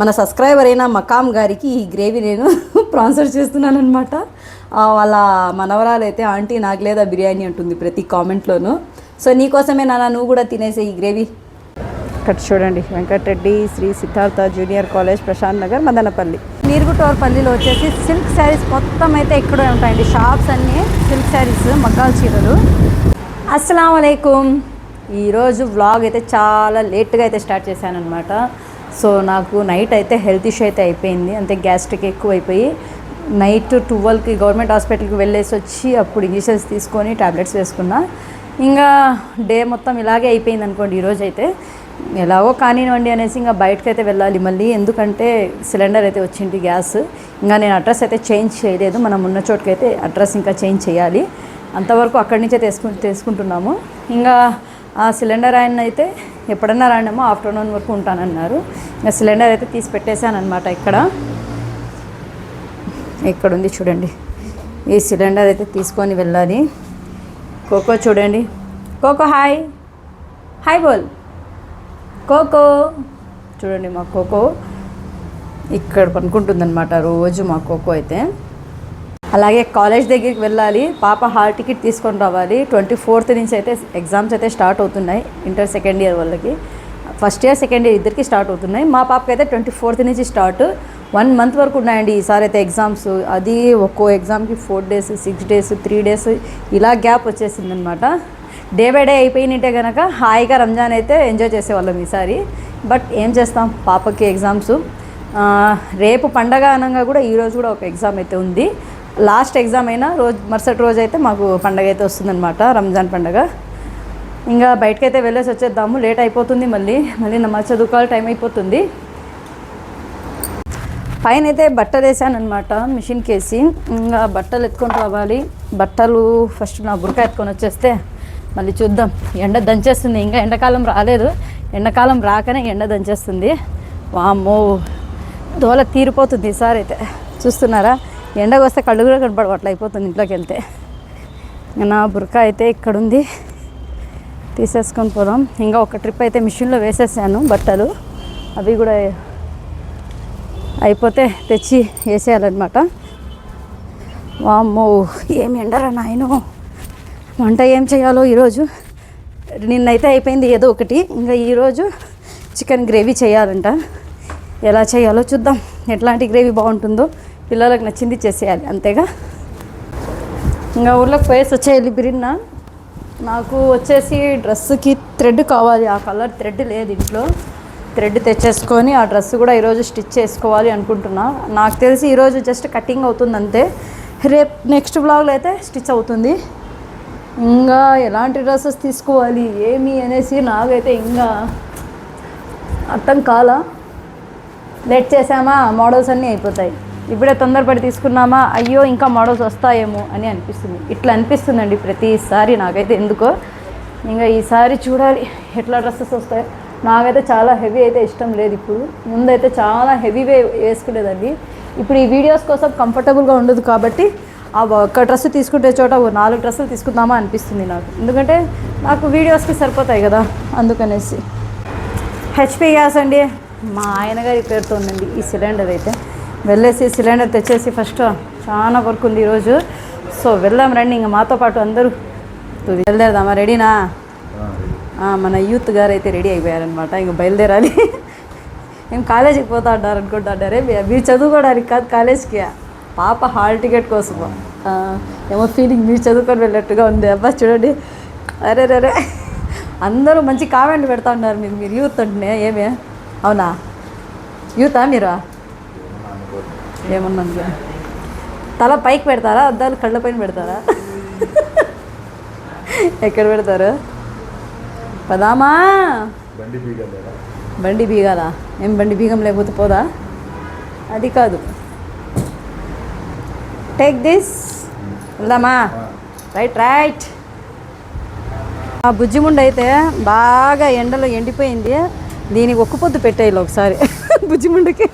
మన సబ్స్క్రైబర్ అయిన మకాం గారికి ఈ గ్రేవీ నేను స్పాన్సర్ చేస్తున్నాను అనమాట. వాళ్ళ మనవరాలు అయితే ఆంటీ నాకు లేదా బిర్యానీ అంటుంది ప్రతి కామెంట్లోనూ. సో నీకోసమే నాన్న, నువ్వు కూడా తినేసే ఈ గ్రేవీ. ఇక్కడ చూడండి, వెంకటరెడ్డి శ్రీ సిద్ధార్థ జూనియర్ కాలేజ్, ప్రశాంత్ నగర్, మదనపల్లి. నీరుగుటోర్పల్లిలో వచ్చేసి సిల్క్ శారీస్ మొత్తం అయితే ఇక్కడే ఉంటాయండి. షాప్స్ అన్నీ సిల్క్ శారీస్, మగ్గాల చీరలు. అస్సలాము అలైకుం. ఈరోజు వ్లాగ్ అయితే చాలా లేట్గా అయితే స్టార్ట్ చేశాను అనమాట. సో నాకు నైట్ అయితే హెల్త్ ఇష్యూ అయితే అయిపోయింది, అంతే గ్యాస్ట్రిక్ ఎక్కువ అయిపోయి నైట్ 12కి గవర్నమెంట్ హాస్పిటల్కి వెళ్ళేసి వచ్చి అప్పుడు ఇంజెక్షన్స్ తీసుకొని ట్యాబ్లెట్స్ వేసుకున్నా. ఇంకా డే మొత్తం ఇలాగే అయిపోయింది అనుకోండి. ఈరోజు అయితే ఎలాగో కానివ్వండి అనేసి ఇంకా బయటకైతే వెళ్ళాలి మళ్ళీ, ఎందుకంటే సిలిండర్ అయితే వచ్చింది గ్యాస్. ఇంకా నేను అడ్రస్ అయితే చేంజ్ చేయలేదు, మనం ఉన్న చోటుకైతే అడ్రస్ ఇంకా చేంజ్ చేయాలి. అంతవరకు అక్కడి నుంచే తీసుకుంటున్నాము. ఇంకా ఆ సిలిండర్ ఆయన అయితే ఎప్పుడన్నా రాండమో ఆఫ్టర్నూన్ వరకు ఉంటానన్నారు. ఇంకా సిలిండర్ అయితే తీసి పెట్టేశాను అనమాట. ఇక్కడ ఉంది చూడండి, ఈ సిలిండర్ అయితే తీసుకొని వెళ్ళాలి. కోకో చూడండి, కోకో హాయ్ హాయ్ బోల్. కోకో చూడండి, మా కోకో ఇక్కడ పనుకుంటుందన్నమాట రోజు మా కోకో అయితే. అలాగే కాలేజ్ దగ్గరికి వెళ్ళాలి, పాప హాల్ టికెట్ తీసుకొని రావాలి. 24th నుంచి అయితే ఎగ్జామ్స్ అయితే స్టార్ట్ అవుతున్నాయి. ఇంటర్ సెకండ్ ఇయర్ వాళ్ళకి, ఫస్ట్ ఇయర్ సెకండ్ ఇయర్ ఇద్దరికి స్టార్ట్ అవుతున్నాయి. మా పాపకి అయితే 24th నుంచి స్టార్ట్. 1 month వరకు ఉన్నాయండి ఈసారి అయితే ఎగ్జామ్స్. అది ఒక్కో ఎగ్జామ్కి 4 days, 6 days, 3 days ఇలా గ్యాప్ వచ్చేసింది అనమాట. డే బై డే అయిపోయినట్టే కనుక హాయిగా రంజాన్ అయితే ఎంజాయ్ చేసేవాళ్ళం ఈసారి. బట్ ఏం చేస్తాం, పాపకి ఎగ్జామ్స్. రేపు పండగ అనగా కూడా ఈరోజు కూడా ఒక ఎగ్జామ్ అయితే ఉంది. లాస్ట్ ఎగ్జామ్ అయినా మరుసటి రోజు అయితే మాకు పండగ అయితే వస్తుందన్నమాట, రంజాన్ పండగ. ఇంకా బయటకైతే వెళ్ళేసి వచ్చేద్దాము, లేట్ అయిపోతుంది. మళ్ళీ నమాజ్ చదువుకోవాలి, టైం అయిపోతుంది. పైన అయితే బట్టలు వేసాను అనమాట మిషన్కి వేసి. ఇంకా బట్టలు ఎత్తుకొని రావాలి. బట్టలు ఫస్ట్ నా బురక ఎత్తుకొని వచ్చేస్తే మళ్ళీ చూద్దాం. ఎండ దంచేస్తుంది, ఇంకా ఎండాకాలం రాలేదు. ఎండాకాలం రాకనే ఎండ దంచేస్తుంది. వామ్మో, దోల తీరిపోతుంది ఈసారి అయితే. చూస్తున్నారా, ఎండకు వస్తే కళ్ళు కూడా కనపడవు, అట్లా అయిపోతుంది ఇంట్లోకి వెళ్తే. నా బురక అయితే ఇక్కడుంది, తీసేసుకొని పోదాం. ఇంకా ఒక ట్రిప్ అయితే మిషన్లో వేసేసాను బట్టలు, అవి కూడా అయిపోతే తెచ్చి వేసేయాలన్నమాట. వామ్మో, ఏం ఎండరా నాయనో. వంట ఏం చేయాలో ఈరోజు, నిన్నైతే అయిపోయింది ఏదో ఒకటి. ఇంకా ఈరోజు చికెన్ గ్రేవీ చేయాలంట. ఎలా చేయాలో చూద్దాం, ఎట్లాంటి గ్రేవీ బాగుంటుందో. పిల్లలకు నచ్చింది చేసేయాలి, అంతేగా. ఇంకా ఊళ్ళోకి పోయేసి వచ్చేయాలి బిరిన్న. నాకు వచ్చేసి డ్రెస్సుకి థ్రెడ్ కావాలి, ఆ కలర్ థ్రెడ్ లేదు ఇంట్లో. థ్రెడ్ తెచ్చేసుకొని ఆ డ్రెస్ కూడా ఈరోజు స్టిచ్ చేసుకోవాలి అనుకుంటున్నా. నాకు తెలిసి ఈరోజు జస్ట్ కటింగ్ అవుతుంది అంతే, రేపు నెక్స్ట్ బ్లాగ్లో అయితే స్టిచ్ అవుతుంది. ఇంకా ఎలాంటి డ్రెస్సెస్ తీసుకోవాలి ఏమి అనేసి నాకైతే ఇంకా అర్థం కాలా. లేట్ చేసామా మోడల్స్ అన్నీ అయిపోతాయి. ఇప్పుడే తొందరపడి తీసుకున్నామా, అయ్యో ఇంకా మోడల్స్ వస్తాయేమో అని అనిపిస్తుంది. ఇట్లా అనిపిస్తుందండి ప్రతిసారి నాకైతే ఎందుకో. ఇంకా ఈసారి చూడాలి ఎట్లా డ్రెస్సెస్ వస్తాయి. నాకైతే చాలా హెవీ అయితే ఇష్టం లేదు ఇప్పుడు. ముందైతే చాలా హెవీవే వేసుకునేదండి. ఇప్పుడు ఈ వీడియోస్ కోసం కంఫర్టబుల్గా ఉండదు కాబట్టి ఆ ఒక్క డ్రెస్ తీసుకుంటే చోట 4 డ్రెస్సులు తీసుకుందామా అనిపిస్తుంది నాకు. ఎందుకంటే నాకు వీడియోస్కి సరిపోతాయి కదా, అందుకనేసి. హెచ్పి గ్యాస్ అండి, మా ఆయన గారి పేరుతో ఉందండి ఈ సిలిండర్ అయితే. వెళ్ళేసి సిలిండర్ తెచ్చేసి ఫస్ట్, చాలా వర్క్ ఉంది ఈరోజు. సో వెళ్దాం రండి, ఇంకా మాతో పాటు అందరూ బయలుదేరదామా. రెడీనా? మన యూత్ గారు అయితే రెడీ అయిపోయారనమాట. ఇంక బయలుదేరాలి. మేము కాలేజీకి పోతా అన్నారు అనుకుంటున్నారే, మీరు చదువుకోవడానికి కాదు కాలేజ్కి, పాప హాల్ టికెట్ కోసం. ఏమో ఫీలింగ్ మీరు చదువుకొని వెళ్ళినట్టుగా ఉంది. అబ్బా చూడండి, అరే అందరూ మంచి కామెంట్లు పెడతా ఉన్నారు. మీరు యూత్ అంటున్నాయి, ఏమే అవునా యూతా మీరు? ఏమన్నా తల పైకి పెడతారా, అద్దాలు కళ్ళ పైన పెడతారా? ఎక్కడ పెడతారు? పదామా, బండి బీగాలా? ఏం బండి బీగం లేకపోతే పోదా? అది కాదు, టేక్ దిస్, వెళ్దామా? రైట్. ఆ బుజ్జిముండ అయితే బాగా ఎండలో ఎండిపోయింది. దీనికి ఒక్క పొద్దు పెట్టేయాలి ఒకసారి బుజ్జిముండకి.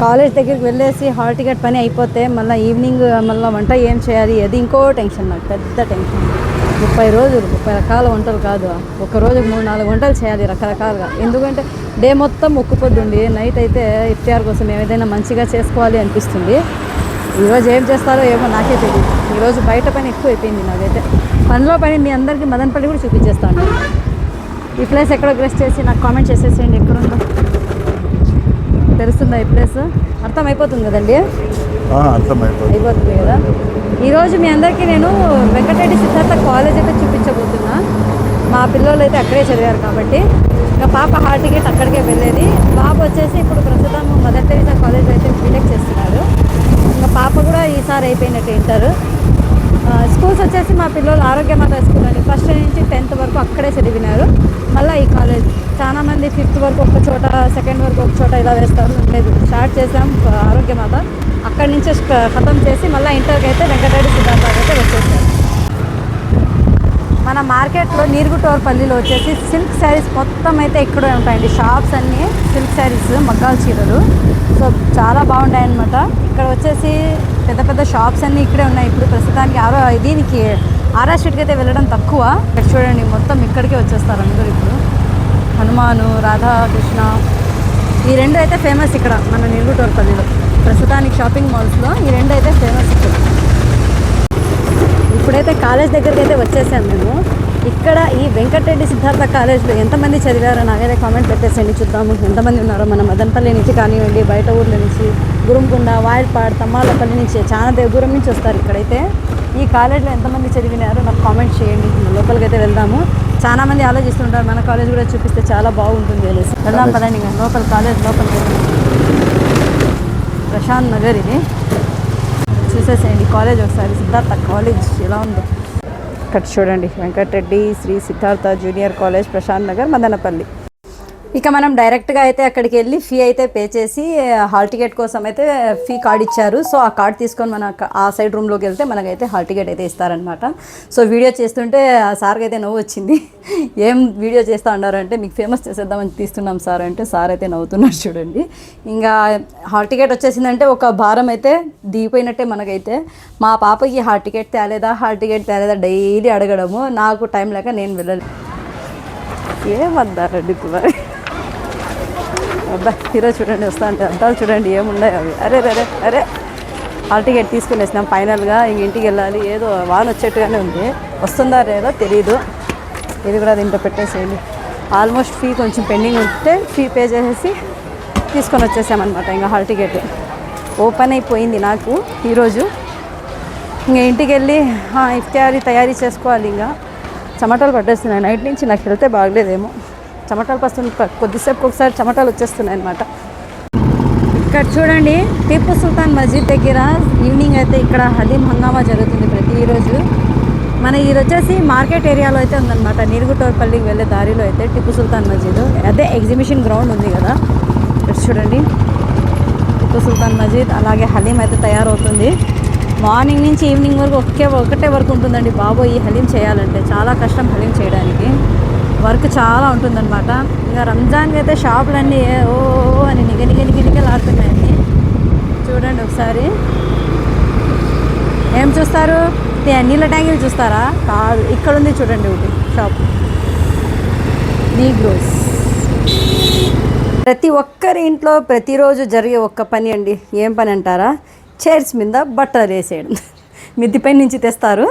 కాలేజ్ దగ్గరికి వెళ్ళేసి హాల్ టికెట్ పని అయిపోతే మళ్ళీ ఈవినింగ్ మళ్ళీ వంట ఏం చేయాలి, అది ఇంకో టెన్షన్, నాకు పెద్ద టెన్షన్. 30 రోజులు 30 రకాల వంటలు కాదు, ఒక రోజుకు 3-4 వంటలు చేయాలి రకరకాలుగా. ఎందుకంటే డే మొత్తం ఒక్కుపోద్దుండి, నైట్ అయితే ఇఫ్తియార్ కోసం ఏదైనా మంచిగా చేసుకోవాలి అనిపిస్తుంది. ఈరోజు ఏం చేస్తారో ఏమో నాకే తెలియదు. ఈరోజు బయట పని ఎక్కువ అయిపోయింది నాకైతే. పనిలో పని మీ అందరికీ మదనపల్లి కూడా చూపించేస్తాను. ఈ ప్లేస్ ఎక్కడో గెస్ట్ చేసి నాకు కామెంట్ చేసేసేయండి, ఎక్కడుందో తెలుస్తుందా ఈ ప్లేస్? అర్థమైపోతుంది కదండి, అయిపోతుంది కదా. ఈరోజు మీ అందరికీ నేను వెంకటరెడ్డి సిద్ధార్థ కాలేజ్ అయితే చూపించబోతున్నా. మా పిల్లలు అయితే అక్కడే చదివారు కాబట్టి. ఇంకా పాప హాల్ టికెట్ అక్కడికే వెళ్ళేది. బాబు వచ్చేసి ఇప్పుడు ప్రస్తుతం మదర్ తెరీసా కాలేజ్ అయితే బీటెక్ చేస్తున్నాడు. ఇంకా పాప కూడా ఈసారి అయిపోయినట్టు ఇంటర్. స్కూల్స్ వచ్చేసి మా పిల్లలు ఆరోగ్యమాత స్కూల్ అని ఫస్ట్ నుంచి 10th వరకు అక్కడే చదివినారు. మళ్ళీ ఈ కాలేజ్ చాలామంది 5th వరకు ఒక చోట, 2nd వరకు ఒక చోట ఇలా వేస్తారు. లేదు, స్టార్ట్ చేసాం ఆరోగ్యమాత, అక్కడి నుంచి ఖతం చేసి మళ్ళీ ఇంటర్కి అయితే వెంకటరెడ్డి సిద్ధార్థ అయితే వచ్చేసారు. మన మార్కెట్లో నీరుగుటోర్పల్లిలో వచ్చేసి సిల్క్ శారీస్ మొత్తం అయితే ఇక్కడే ఉంటాయండి. షాప్స్ అన్నీ సిల్క్ శారీస్, మగ్గాల చీరలు. సో చాలా బాగుంటాయి అన్నమాట. ఇక్కడ వచ్చేసి పెద్ద పెద్ద షాప్స్ అన్నీ ఇక్కడే ఉన్నాయి. ఇప్పుడు ప్రస్తుతానికి దీనికి ఆర్ఆర్ స్ట్రీట్కి అయితే వెళ్ళడం తక్కువ. ఇక్కడ చూడండి మొత్తం ఇక్కడికే వచ్చేస్తారు అందరూ. ఇప్పుడు హనుమాను, రాధాకృష్ణ ఈ రెండు అయితే ఫేమస్ ఇక్కడ మన నీరుగుటోర్పల్లిలో. ప్రస్తుతానికి షాపింగ్ మాల్స్లో ఈ రెండు అయితే ఫేమస్ ఇక్కడ. ఇప్పుడైతే కాలేజ్ దగ్గరికి అయితే వచ్చేసాం మేము. ఇక్కడ ఈ వెంకటరెడ్డి సిద్ధార్థ కాలేజ్లో ఎంతమంది చదివారో నాకైతే కామెంట్ పెట్టేసండి, చూద్దాము ఎంతమంది ఉన్నారో. మన మదనపల్లి నుంచి కానివ్వండి, బయట ఊర్ల నుంచి, గురుంకొండ, వాయల్పాడ్, తమ్మాలపల్లి నుంచి చాలా దూరం నుంచి వస్తారు ఇక్కడైతే. ఈ కాలేజ్లో ఎంతమంది చదివినారో నాకు కామెంట్ చేయండి. లోపలికి అయితే వెళ్దాము. చాలా మంది ఆలోచిస్తుంటారు మన కాలేజ్ కూడా చూపిస్తే చాలా బాగుంటుంది అనేసి. వెళ్దాం పదండి ఇంకా లోపల, కాలేజ్ లోపలికి వెళ్దాం. ప్రశాంత్ నగర్ ఇది, చూసేసేయండి కాలేజ్ ఒకసారి. సిద్ధార్థ కాలేజ్ ఎలా ఉందో ఇక్కడ చూడండి. Venkatareddy Sri Siddhartha junior college, Prashanth Nagar, Madanapalle. ఇక మనం డైరెక్ట్గా అయితే అక్కడికి వెళ్ళి ఫీ అయితే పే చేసి హాల్ టికెట్ కోసం అయితే ఫీ కార్డ్ ఇచ్చారు. సో ఆ కార్డ్ తీసుకొని మన ఆ సైడ్ రూమ్లోకి వెళ్తే మనకైతే హాల్ టికెట్ అయితే ఇస్తారనమాట. సో వీడియో చేస్తుంటే ఆ సార్కి అయితే నవ్వు వచ్చింది. ఏం వీడియో చేస్తూ ఉన్నారంటే, మీకు ఫేమస్ చేసేద్దామని తీస్తున్నాం సార్ అంటే, సార్ అయితే నవ్వుతున్నారు చూడండి. ఇంకా హాల్ టికెట్ వచ్చేసిందంటే ఒక భారం అయితే దిగిపోయినట్టే మనకైతే. మా పాపకి హాల్ టికెట్ తేలేదా డైలీ అడగడము. నాకు టైం లేక నేను వెళ్ళలేదు. ఏమద్దారండి మరి అబ్బా, ఈరోజు చూడండి వస్తా అంటే అద్దాలు చూడండి ఏమున్నాయి అవి. అరే హాల్ టికెట్ తీసుకునేసినాం ఫైనల్గా. ఇంక ఇంటికి వెళ్ళాలి. ఏదో వాన వచ్చేట్టుగానే ఉంది, వస్తుందా లేదో తెలీదు. ఇది కూడా దీంట్లో పెట్టేసేయండి. ఆల్మోస్ట్ ఫీ కొంచెం పెండింగ్ ఉంటే ఫీ పే చేసేసి తీసుకొని వచ్చేసామన్నమాట. ఇంకా హాల్ టికెట్ ఓపెన్ అయిపోయింది నాకు ఈరోజు. ఇంకా ఇంటికి వెళ్ళి ఇఫ్తారీ తయారీ చేసుకోవాలి. ఇంకా చెమటలు పట్టేస్తున్నాయి నైట్ నుంచి. నాకు వెళ్తే బాగలేదేమో, చెమటలు పడుతుంది. కొద్దిసేపు ఒకసారి చెమటలు వచ్చేస్తున్నాయి అనమాట. ఇక్కడ చూడండి టిప్పు సుల్తాన్ మస్జిద్ దగ్గర ఈవినింగ్ అయితే ఇక్కడ హలీం హంగామా జరుగుతుంది ప్రతిరోజు. మన ఇది వచ్చేసి మార్కెట్ ఏరియాలో అయితే ఉందన్నమాట. నీరుగుటోర్పల్లికి వెళ్ళే దారిలో అయితే టిప్పు సుల్తాన్ మస్జిద్, అదే ఎగ్జిబిషన్ గ్రౌండ్ ఉంది కదా. ఇక్కడ చూడండి టిప్పు సుల్తాన్ మస్జిద్. అలాగే హలీం అయితే తయారవుతుంది. మార్నింగ్ నుంచి ఈవినింగ్ వరకు ఒకటే వర్క్ ఉంటుందండి బాబో. ఈ హలీం చేయాలంటే చాలా కష్టం. హలీం చేయడానికి వర్క్ చాలా ఉంటుందన్నమాట. ఇంకా రంజాన్కి అయితే షాపులన్నీ ఓ అని నిగలాడుతున్నాయండి. చూడండి ఒకసారి. ఏం చూస్తారు? నీళ్ళ ట్యాంకులు చూస్తారా? కాదు, ఇక్కడ ఉంది చూడండి ఒకటి షాప్, నీగ్రోస్. ప్రతి ఒక్కరి ఇంట్లో ప్రతిరోజు జరిగే ఒక్క పని అండి. ఏం పని అంటారా? చైర్స్ మీద బట్టలు వేసేయడం. మిద్దిపై నుంచి తెస్తారు,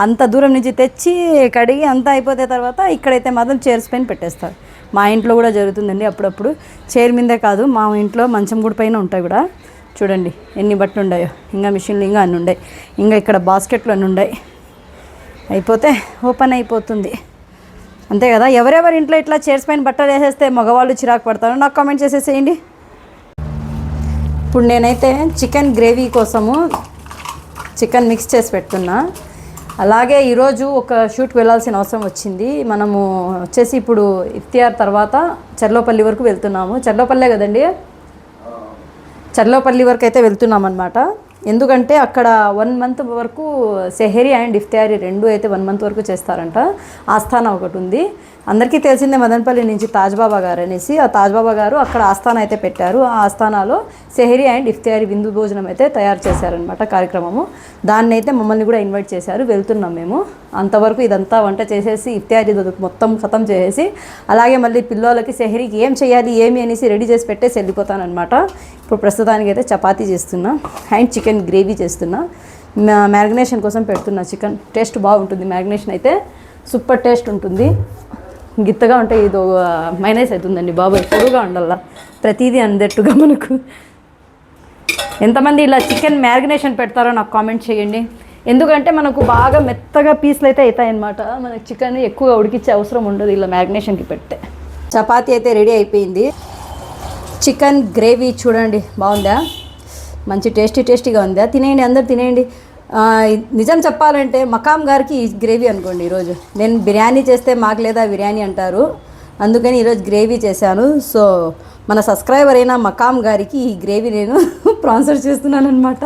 అంత దూరం నుంచి తెచ్చి కడిగి అంతా అయిపోతే తర్వాత ఇక్కడైతే మాత్రం చైర్స్ పైన పెట్టేస్తారు. మా ఇంట్లో కూడా జరుగుతుందండి అప్పుడప్పుడు. చైర్ మీదే కాదు, మా ఇంట్లో మంచం కూడా పైన ఉంటాయి కూడా. చూడండి ఎన్ని బట్టలు ఉన్నాయో. ఇంకా మిషన్లు ఇంకా అన్నీ ఉన్నాయి. ఇంకా ఇక్కడ బాస్కెట్లు అన్నీ ఉన్నాయి. అయిపోతే ఓపెన్ అయిపోతుంది అంతే కదా. ఎవరెవరి ఇంట్లో ఇట్లా చైర్స్ పైన బట్టలు వేసేస్తే మగవాళ్ళు చిరాకు పడతారు నాకు కామెంట్ చేసేసేయండి. ఇప్పుడు నేనైతే చికెన్ గ్రేవీ కోసము చికెన్ మిక్స్ చేసి పెడుతున్నా. అలాగే ఈరోజు ఒక షూట్కి వెళ్ళాల్సిన అవసరం వచ్చింది. మనము వచ్చేసి ఇప్పుడు ఇఫ్తియార్ తర్వాత చర్లోపల్లి వరకు వెళ్తున్నాము. చర్లోపల్లే కదండి, చర్లోపల్లి వరకు అయితే వెళ్తున్నాం అనమాట. ఎందుకంటే అక్కడ 1 month వరకు సెహరీ అండ్ ఇఫ్తియారీ రెండు అయితే 1 month వరకు చేస్తారంట. ఆస్థానా ఒకటి ఉంది. అందరికీ తెలిసిందే మదనపల్లి నుంచి తాజ్బాబా గారు అనేసి, ఆ తాజ్బాబా గారు అక్కడ ఆస్థానం అయితే పెట్టారు. ఆ ఆస్థానాలో సెహరీ అండ్ ఇఫ్తియారీ విందు భోజనం అయితే తయారు చేశారనమాట కార్యక్రమము. దాన్ని అయితే మమ్మల్ని కూడా ఇన్వైట్ చేశారు, వెళ్తున్నాం మేము. అంతవరకు ఇదంతా వంట చేసేసి ఇఫ్తియారీ మొత్తం ఖతం చేసేసి, అలాగే మళ్ళీ పిల్లలకి సెహరీకి ఏం చేయాలి ఏమి అనేసి రెడీ చేసి పెట్టేసి వెళ్ళిపోతానమాట. ఇప్పుడు ప్రస్తుతానికి అయితే చపాతీ చేస్తున్నా అండ్ చికెన్ గ్రేవీ చేస్తున్నా. మ్యారినేషన్ కోసం పెడుతున్నా చికెన్. టేస్ట్ బాగుంటుంది, మ్యారినేషన్ అయితే సూపర్ టేస్ట్ ఉంటుంది. గిత్తగా ఉంటే ఇది మైనస్ అవుతుందండి బాబు, పొడుగా ఉండాల ప్రతిదీ అందట్టుగా మనకు. ఎంతమంది ఇలా చికెన్ మ్యారినేషన్ పెడతారో నాకు కామెంట్ చేయండి. ఎందుకంటే మనకు బాగా మెత్తగా పీసులు అయితే అవుతాయన్నమాట. మనకు చికెన్ ఎక్కువగా ఉడికించే అవసరం ఉండదు ఇలా మ్యారినేషన్కి పెడితే. చపాతీ అయితే రెడీ అయిపోయింది. చికెన్ గ్రేవీ చూడండి బాగుందా, మంచి టేస్టీగా ఉందా. తినేయండి, అందరు తినేయండి. నిజం చెప్పాలంటే మకాం గారికి ఈ గ్రేవీ అనుకోండి. ఈరోజు నేను బిర్యానీ చేస్తే మాకు లేదా బిర్యానీ అంటారు, అందుకని ఈరోజు గ్రేవీ చేశాను. సో మన సబ్స్క్రైబర్ అయిన మకాం గారికి ఈ గ్రేవీ నేను స్పాన్సర్ చేస్తున్నాను అనమాట.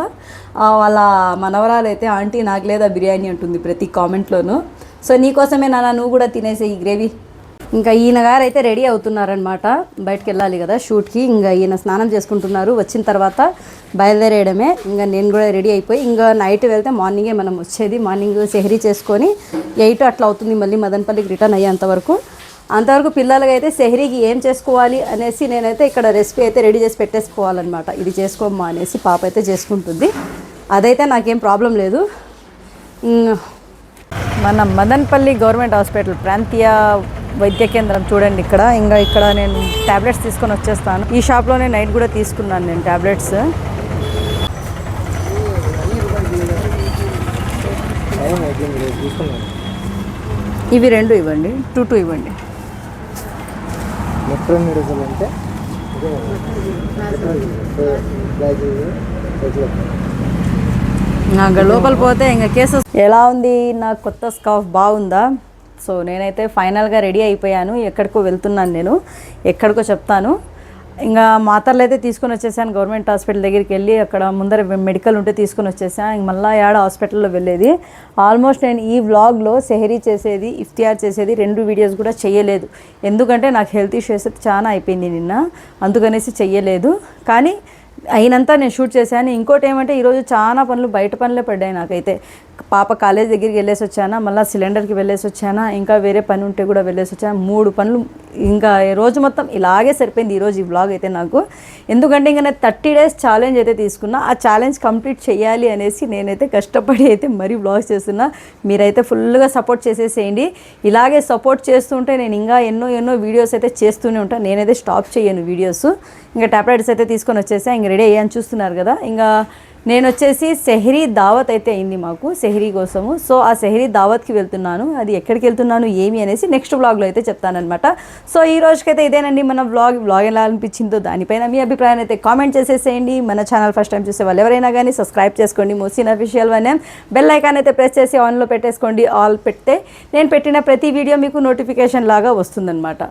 వాళ్ళ మనవరాలు అయితే ఆంటీ నాకు లేదా బిర్యానీ అంటుంది ప్రతి కామెంట్లోనూ. సో నీకోసమే నాన్న, నువ్వు కూడా తినేసే ఈ గ్రేవీ. ఇంకా ఈయన గారు అయితే రెడీ అవుతున్నారనమాట, బయటకు వెళ్ళాలి కదా షూట్కి. ఇంకా ఈయన స్నానం చేసుకుంటున్నారు, వచ్చిన తర్వాత బయలుదేరేయడమే. ఇంకా నేను కూడా రెడీ అయిపోయి, ఇంకా నైట్ వెళ్తే మార్నింగే మనం వచ్చేది. మార్నింగ్ సెహరీ చేసుకొని 8 అట్లా అవుతుంది మళ్ళీ మదనపల్లికి రిటర్న్ అయ్యేంతవరకు. అంతవరకు పిల్లలకి అయితే సెహరీకి ఏం చేసుకోవాలి అనేసి నేనైతే ఇక్కడ రెసిపీ అయితే రెడీ చేసి పెట్టేసుకోవాలన్నమాట. ఇది చేసుకోమ్మా అనేసి పాప అయితే చేసుకుంటుంది, అదైతే నాకేం ప్రాబ్లం లేదు. మన మదనపల్లి గవర్నమెంట్ హాస్పిటల్ ప్రాంతీయ వైద్య కేంద్రం చూడండి ఇక్కడ. ఇంకా ఇక్కడ నేను ట్యాబ్లెట్స్ తీసుకొని వచ్చేస్తాను. ఈ షాప్లోనే నైట్ కూడా తీసుకున్నాను నేను ట్యాబ్లెట్స్. ఇవి 2 ఇవ్వండి, 2 ఇవ్వండి. నాకు లోపల పోతే ఇంకా కేసెస్. ఎలా ఉంది నా కొత్త స్కార్ఫ్, బాగుందా? సో నేనైతే ఫైనల్గా రెడీ అయిపోయాను. ఎక్కడికో వెళ్తున్నాను నేను, ఎక్కడికో చెప్తాను. ఇంకా మాత్రలు అయితే తీసుకొని వచ్చేసాను. గవర్నమెంట్ హాస్పిటల్ దగ్గరికి వెళ్ళి అక్కడ ముందర మెడికల్ ఉంటే తీసుకొని వచ్చేసాను. ఇంక మళ్ళీ హాస్పిటల్లో వెళ్ళేది. ఆల్మోస్ట్ నేను ఈ వ్లాగ్లో సెహరీ చేసేది, ఇఫ్తియార్ చేసేది 2 వీడియోస్ కూడా చేయలేదు. ఎందుకంటే నాకు హెల్త్ ఇష్యూస్ అయితే చాలా అయిపోయింది నిన్న, అందుకనేసి చెయ్యలేదు. కానీ అయినంతా నేను షూట్ చేశాను. ఇంకోటి ఏమంటే ఈరోజు చాలా పనులు, బయట పనులే పడ్డాయి నాకైతే. పాప కాలేజ్ దగ్గరికి వెళ్ళేసి వచ్చానా, మళ్ళీ సిలిండర్కి వెళ్ళేసి వచ్చానా, ఇంకా వేరే పని ఉంటే కూడా వెళ్ళేసి వచ్చాను. 3 పనులు ఇంకా రోజు మొత్తం ఇలాగే సరిపోయింది ఈరోజు ఈ వ్లాగ్ అయితే నాకు. ఎందుకంటే ఇంకా నేను 30 days ఛాలెంజ్ అయితే తీసుకున్నా. ఆ ఛాలెంజ్ కంప్లీట్ చేయాలి అనేసి నేనైతే కష్టపడి అయితే మరీ వ్లాగ్స్ చేస్తున్నా. మీరైతే ఫుల్గా సపోర్ట్ చేసేసేయండి. ఇలాగే సపోర్ట్ చేస్తుంటే నేను ఇంకా ఎన్నో వీడియోస్ అయితే చేస్తూనే ఉంటాను. నేనైతే స్టాప్ చేయను వీడియోస్. ఇంకా టాబ్లెట్స్ అయితే తీసుకొని వచ్చేసా. ఇంక రెడీ అయ్యాను, చూస్తున్నారు కదా. ఇంకా నేను వచ్చేసి సెహరీ దావత్ అయితే అయింది మాకు సెహరీ కోసము. సో ఆ సెహరీ దావత్కి వెళ్తున్నాను. అది ఎక్కడికి వెళ్తున్నాను ఏమి అనేసి నెక్స్ట్ వ్లాగ్లో అయితే చెప్తానమాట. సో ఈ రోజుకైతే ఇదేనండి మన వ్లాగ్ ఎలా అనిపించిందో దానిపైన మీ అభిప్రాయాన్ని అయితే కామెంట్ చేసేసేయండి. మన ఛానల్ ఫస్ట్ టైం చూసే వాళ్ళు ఎవరైనా కానీ సబ్స్క్రైబ్ చేసుకోండి. Mohsin official one bell icon అయితే ప్రెస్ చేసి ఆన్లో పెట్టేసుకోండి. ఆల్ పెడితే నేను పెట్టిన ప్రతి వీడియో మీకు నోటిఫికేషన్ లాగా వస్తుందన్నమాట.